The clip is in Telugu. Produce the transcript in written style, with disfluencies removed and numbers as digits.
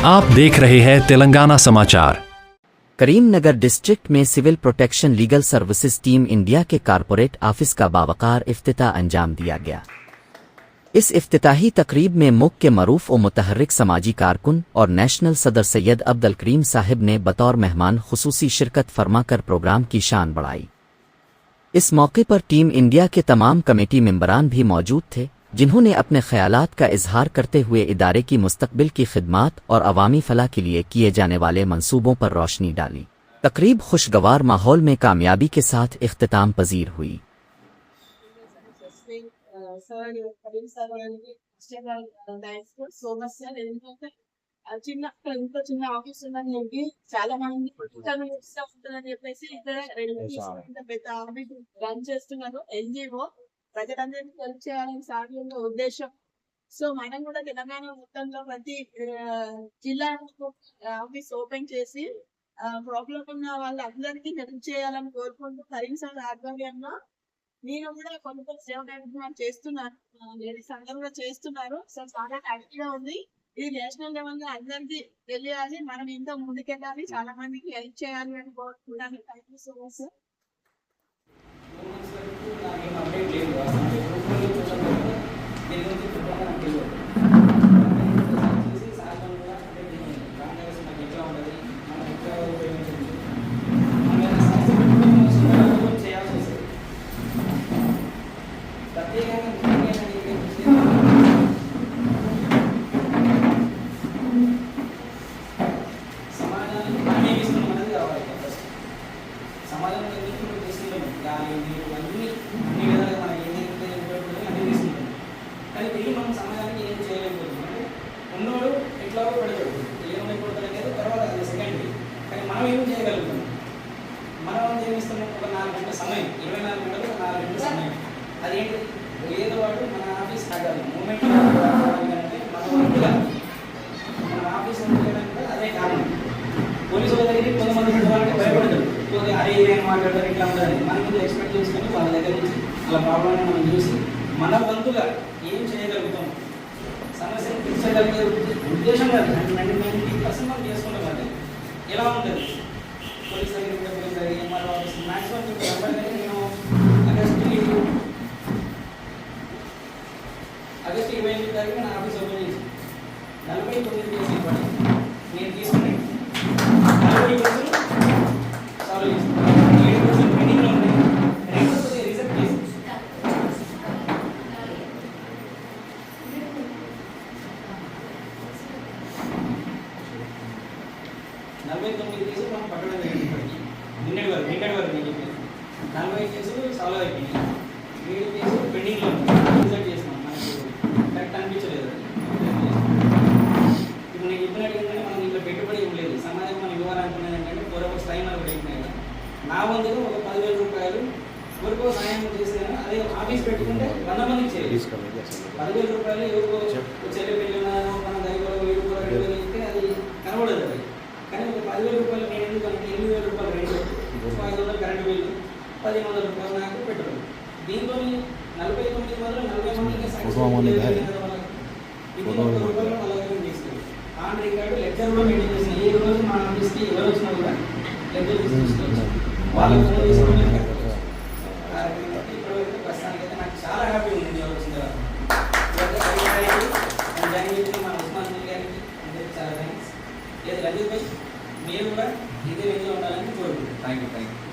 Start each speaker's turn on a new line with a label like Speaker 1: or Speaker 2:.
Speaker 1: आप देख रहे हैं तेलंगाना समाचार।
Speaker 2: करीमनगर डिस्ट्रिक्ट में civil protection legal services team India के कारपोरेट ऑफिस का बावकार इफ्तिताह अंजाम दिया गया। इस इफ्तिताही तकरीब में मुख्य मरूफ व मुतहर्रिक समाजी कारकुन और नेशनल सदर सैयद अब्दुल करीम साहिब ने बतौर मेहमान खुसूसी शिरकत फरमाकर प्रोग्राम की शान बढ़ाई। इस मौके पर टीम इंडिया के तमाम कमेटी मेंबरान भी मौजूद थे, जिन्होंने अपने ख्यालात का इजहार करते हुए इदारे की मुस्तकबिल की खिदमात और अवामी फलाह के लिए किए जाने वाले मंसूबों पर रोशनी डाली। तकरीब खुशगवार माहौल में कामयाबी के साथ इख्तिताम पजीर हुई।
Speaker 3: చిన్న ఆఫీస్ ఉందని చెప్పి చాలా మంది ఉంటుందని చెప్పేసి ఇక్కడ పెద్ద ఆఫీస్ రన్ చేస్తున్నారు ఎన్జిఓ ప్రజలందరినీ హెల్ప్ చేయాలని సాధ్యంగా ఉద్దేశం. సో మనం కూడా తెలంగాణ మొత్తంలో ప్రతి జిల్లా ఆఫీస్ ఓపెన్ చేసి ప్రాబ్లం ఉన్న వాళ్ళందరికీ హెల్ప్ చేయాలని కోరుకుంటూ కరీం సార్ ఆధ్వర్యంలో నేను కూడా కొన్ని సేవ కార్యక్రమాలు చేస్తున్నాను, లేడీస్ అందరూ కూడా చేస్తున్నారు. సో చాలా హ్యాపీగా ఉంది. ఇది నేషనల్ లెవెల్ లో అందరికీ తెలియాలి, మనం ఇంకా ముందుకెళ్ళాలి, చాలా మందికి హెల్ప్ చేయాలి అని కోరుకుంటున్నాను. Thank you so much sir.
Speaker 4: ఉన్నోడు ఎట్లా పడతాడు, ఏమైపోతాడు అనేది తర్వాత అది సెకండరీ. కానీ మనం ఏం చేయగలుగుతాం, మనం ఏమి ఇస్తున్నాం, ఒక 4 గంటల సమయం, 24 గంటలు 4 గంటల సమయం. అదేంటి, ఏదో వాడు మన ఆఫీస్ ఆగాలి మూమెంట్ అంటే మన ఆఫీస్ ఉండడానికి అదే కారణం. పోలీసుల దగ్గరికి కొంతమంది వాళ్ళకి భయపడతారు, పోతే అరే ఏం మాట్లాడతారు ఇట్లా ఉండాలి. మన మీద ఎక్స్పెక్ట్ చేసుకొని వాళ్ళ దగ్గర నుంచి వాళ్ళ ప్రాబ్లమ్ని మనం చూసి మన వంతుగా ఏం చేయగలుగుతాం, సమస్యను తీర్చగలిగే ఉద్దేశం కాదు. 90% మనం చేసుకుంటాం. అంటే ఎలా ఉంటుంది పోలీస్ దగ్గర పోలీస్ దగ్గర ఎంఆర్ఓ ఆఫీస్ మ్యాక్సిమం నేను ఆగస్టు 28 తారీఖు నా ఆఫీస్ ఓపెన్ చేసి 49 కేసులు ఇవ్వండి నేను తీసుకుని 40 కేసులు సాల్వ్ చేస్తాను. 7 కేసులు పెండింగ్లో ఉన్నాయి. రెండోది రిజెక్ట్ కేసు 49 కేసులు మనం పట్టడం జరిగింది. నిన్నటి వరకు నేను చెప్పేది 40 కేసులు సాల్వ్ అయిపోయినాయి. 7 కేసులు పెండింగ్లో రిజెక్ట్ చేసినాం. మనకి కరెక్ట్ అనిపించలేదు. ఇప్పుడు నేను చెప్పినట్టు ఏంటంటే మనం ఇంట్లో పెట్టుబడి ఇవ్వలేదు. సమాజం మనం ఇవ్వాలనుకునేది ఏంటంటే పూర్వక స్థాయి కూడా అయిపోయినాయి కదా. నా వంతుగా ఒక 10,000 రూపాయలు ఎవరికో సాయం చేసిన అదే ఆఫీస్ పెట్టుకుంటే 100 మందికి చేయాలి. 10,000 రూపాయలు ఎవరికో చెల్లి పెళ్ళి ఉన్నారో మన దగ్గర 1,000 2,000 ఇస్తే అది కనబడదు. అది కానీ ఒక 10,000 రూపాయలు నేను ఎందుకంటే 8,000 రూపాయలు రెంట్, 500 కరెంటు బిల్లు, 1,100 రూపాయలు నాకు పెట్టుబడి. దీంతో 49 మందిలో 40 మందికి రూపాయలు 40 తీసుకుంది. ఆన్ రికార్డు లెక్చర్ కూడా మెయింటైన్ చేసిన. ఈ రోజు మా ఆఫీస్కి ఎవరు వచ్చినా కూడా లెక్చర్ తీసుకొచ్చి వాళ్ళకి ఫోన్ తీసుకుని ఇప్పటివరకు ప్రస్తుతానికి అయితే నాకు చాలా హ్యాపీ ఉంది. ఎవరు వచ్చిన తర్వాత మా ఉస్మాన్ గారికి అందరికీ చాలా థ్యాంక్స్. లేదు రంజిత్ భాయ్, మీరు కూడా ఇదే విధంగా ఉండాలని కోరుకుంటున్నాను. Thank you.